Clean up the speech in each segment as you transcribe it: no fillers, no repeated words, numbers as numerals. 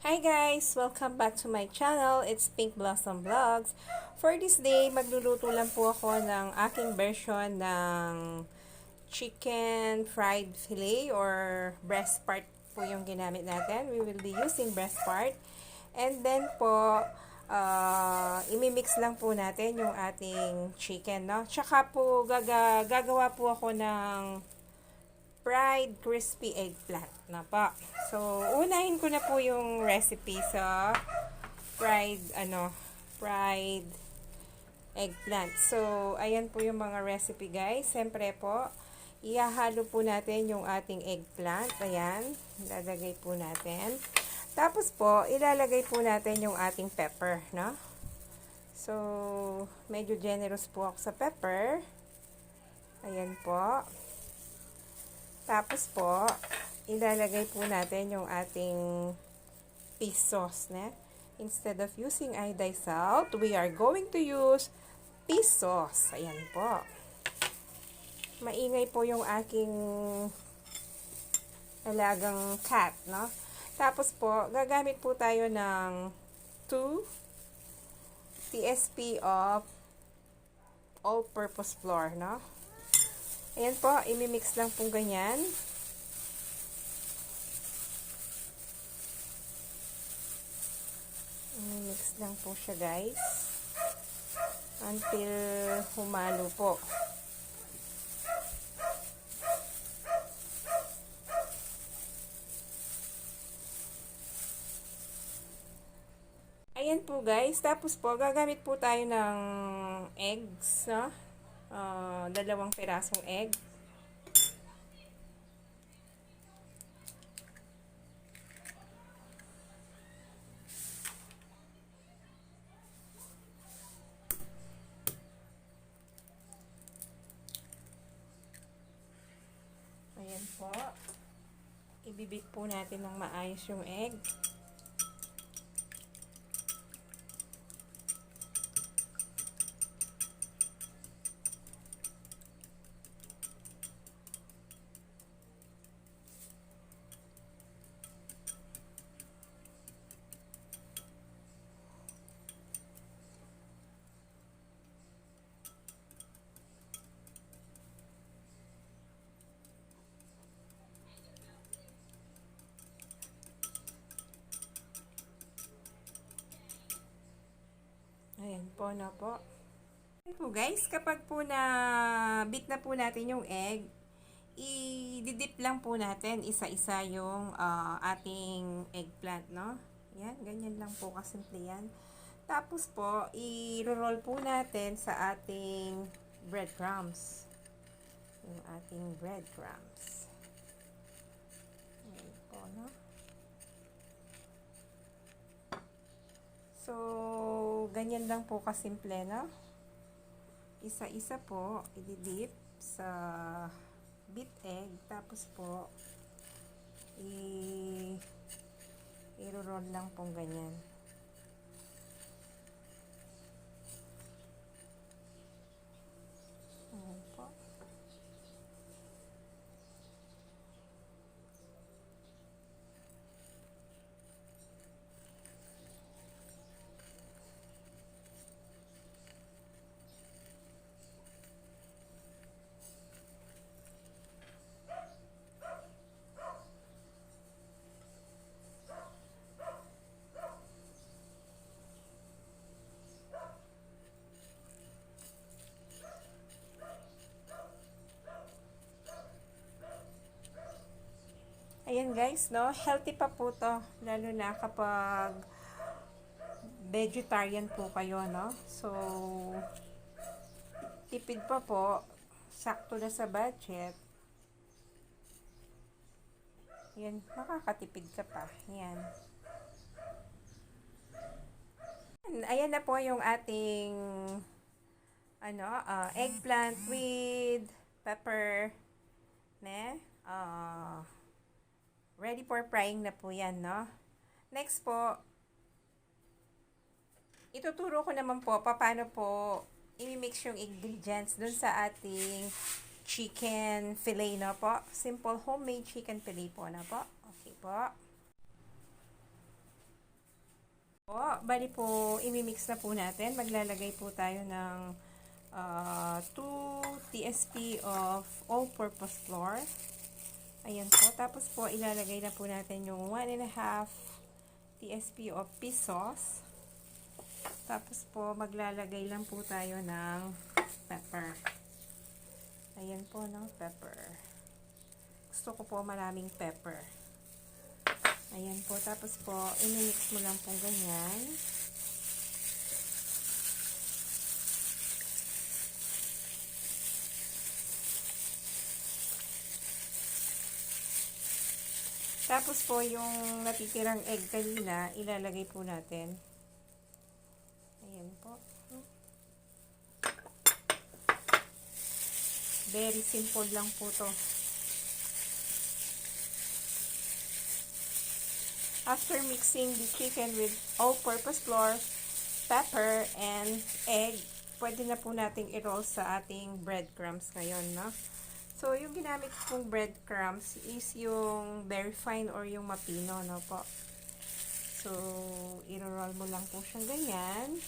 Hi guys! Welcome back to my channel. It's Pink Blossom Vlogs. For this day, magluluto lang po ako ng aking version ng chicken fried fillet or breast part po yung ginamit natin. We will be using breast part. And then po, imimix lang po natin yung ating chicken, no? Tsaka po, gagawa po ako ng fried crispy eggplant na pa. So, unahin ko na po yung recipe sa fried eggplant. So, ayan po yung mga recipe guys. Siyempre po, ihahalo po natin yung ating eggplant. Ayan, ilalagay po natin. Tapos po, ilalagay po natin yung ating pepper, no? So, medyo generous po ako sa pepper. Ayan po. Tapos po, ilalagay po natin yung ating fish sauce, ne? Instead of using iodized salt, we are going to use fish sauce. Ayan po. Maingay po yung aking alagang cat, no? Tapos po, gagamit po tayo ng 2 TSP of all-purpose flour, no? Ayan po, imimix lang po ganyan. Imimix lang po siya guys. Until humalo po. Ayan po guys. Tapos po, gagamit po tayo ng eggs, no? 2 pirasong egg. Ayan po. Ibibig po natin ng maayos yung egg. Ayan po na po. Ayan po guys, kapag po na beat na po natin yung egg, i-dip lang po natin isa-isa yung ating eggplant, no? Yan, ganyan lang po kasimple yan. Tapos po, i-roll po natin sa ating breadcrumbs. Yung ating breadcrumbs. Ayan po, no? So, ganyan lang po kasimple, no? Isa-isa po, i-dip sa beat egg. Tapos po, i-roll lang pong ganyan. Ayan po. Ayan guys, no? Healthy pa po to. Lalo na kapag vegetarian po kayo, no? So, tipid pa po. Sakto na sa budget. Yan, makakatipid ka pa. Yan. Ayan na po yung ating eggplant with pepper. Ne? Ready for frying na po yan, no? Next po, ituturo ko naman po paano po i-mix yung ingredients dun sa ating chicken fillet, no po? Simple homemade chicken fillet po, na po? Okay po. bali po, imimix na po natin. Maglalagay po tayo ng 2 TSP of all-purpose flour. Ayan po. Tapos po, ilalagay na po natin yung 1.5 TSP of fish sauce. Tapos po, maglalagay lang po tayo ng pepper. Ayan po, no? Pepper. Gusto ko po maraming pepper. Ayan po. Tapos po, imimix mo lang po ganyan. Tapos po, yung natitirang egg kanina, ilalagay po natin. Ayan po. Very simple lang po to. After mixing the chicken with all-purpose flour, pepper, and egg, pwede na po nating i-roll sa ating breadcrumbs ngayon, no? So, yung ginamit kong breadcrumbs is yung very fine or yung mapino, no po? So, i-roll mo lang po siyang ganyan.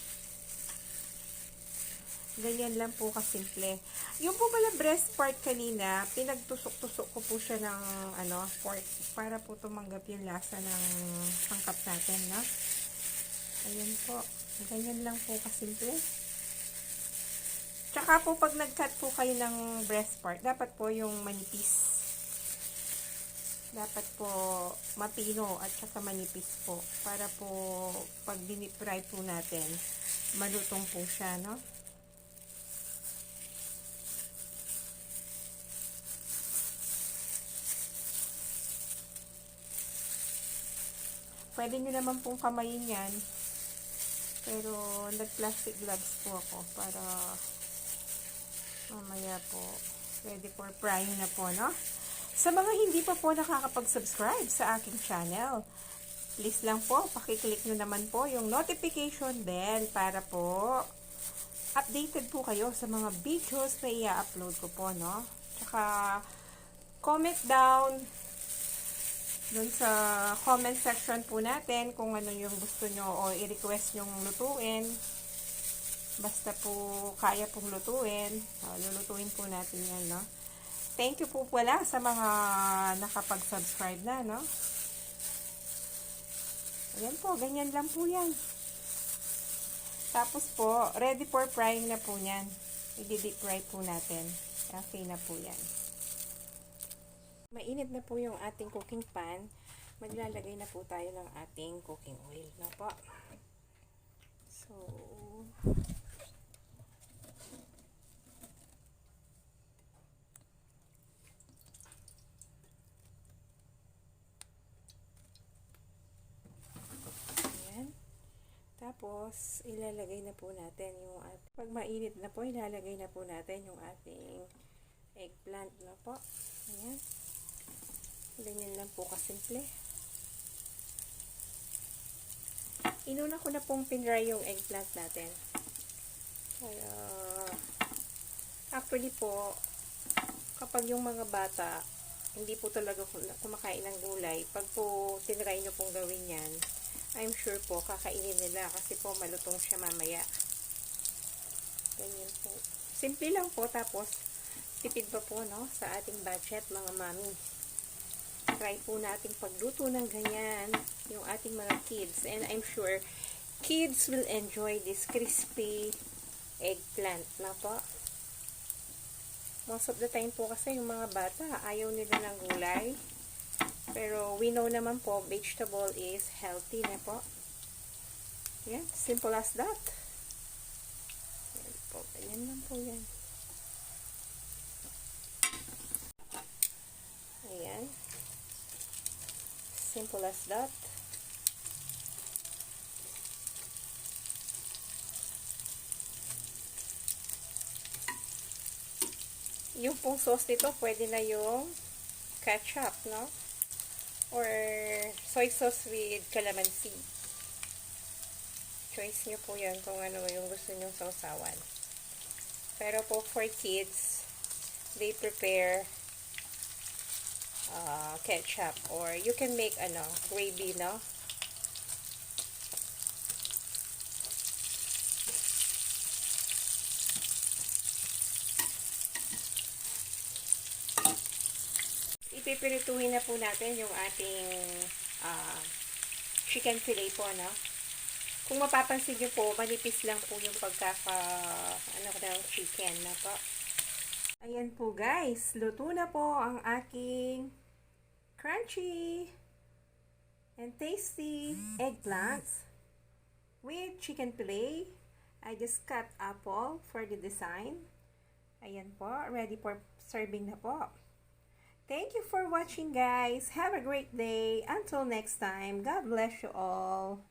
Ganyan lang po kasimple. Yung po pala breast part kanina, pinagtusok-tusok ko po siya ng pork para po tumanggap yung lasa ng sangkap natin, no? Ayan po. Ganyan lang po kasimple. Tsaka po pag nag-cut po kayo ng breast part, dapat po yung manipis. Dapat po mapino at saka manipis po. Para po pag dinip-fry po natin, malutong po siya, no? Pwede nyo naman pong kamayin yan. Pero nag-plastic gloves po ako para mamaya po ready for frying na po, no? Sa mga hindi pa po nakakapag-subscribe sa aking channel, please lang po, pakiclick nyo naman po yung notification bell para po updated po kayo sa mga videos na i-upload ko po, no? Tsaka comment down dun sa comment section po natin kung ano yung gusto nyo o i-request nyong lutuin. Basta po kaya pong lutuin. Lulutuin po natin yan, no? Thank you po pala sa mga nakapag-subscribe na, no? Ayan po, ganyan lang po yan. Tapos po, ready for frying na po yan. I-deep fry po natin. Okay na po yan. Mainit na po yung ating cooking pan. Maglalagay na po tayo ng ating cooking oil na po. So, ayan. Tapos, ilalagay na po natin yung ating, pag mainit na po, ilalagay na po natin yung ating eggplant na po. Ayan. Ganyan lang po kasimple. Inuna ko na pong pinry yung eggplant natin. Actually po, kapag yung mga bata, hindi po talaga kumakain ng gulay, pag po tinry nyo pong gawin yan, I'm sure po, kakainin nila kasi po malutong siya mamaya. Ganyan po. Simple lang po, tapos tipid pa po, no, sa ating budget, mga mami. Try po nating pagluto ng ganyan yung ating mga kids, and I'm sure kids will enjoy this crispy eggplant na po. Most of the time po kasi yung mga bata ayaw nila ng gulay, pero we know naman po vegetable is healthy na po. Yan, simple as that. Yan po, ganyan lang po yan. Ayan. Simple as that. Yung pong sauce nito, pwede na yung ketchup, no? Or soy sauce with calamansi. Choice nyo po yan kung ano yung gusto nyo sausawan. Pero po for kids, they prepare ketchup, or you can make gravy, no? pipirituhin na po natin yung ating chicken fillet po, no? Kung mapapansin nyo po, manipis lang po yung ng chicken na po. Ayan po guys, luto na po ang aking crunchy and tasty eggplants with chicken fillet. I just cut apple for the design. Ayan po, ready for serving na po. Thank you for watching guys. Have a great day. Until next time, God bless you all.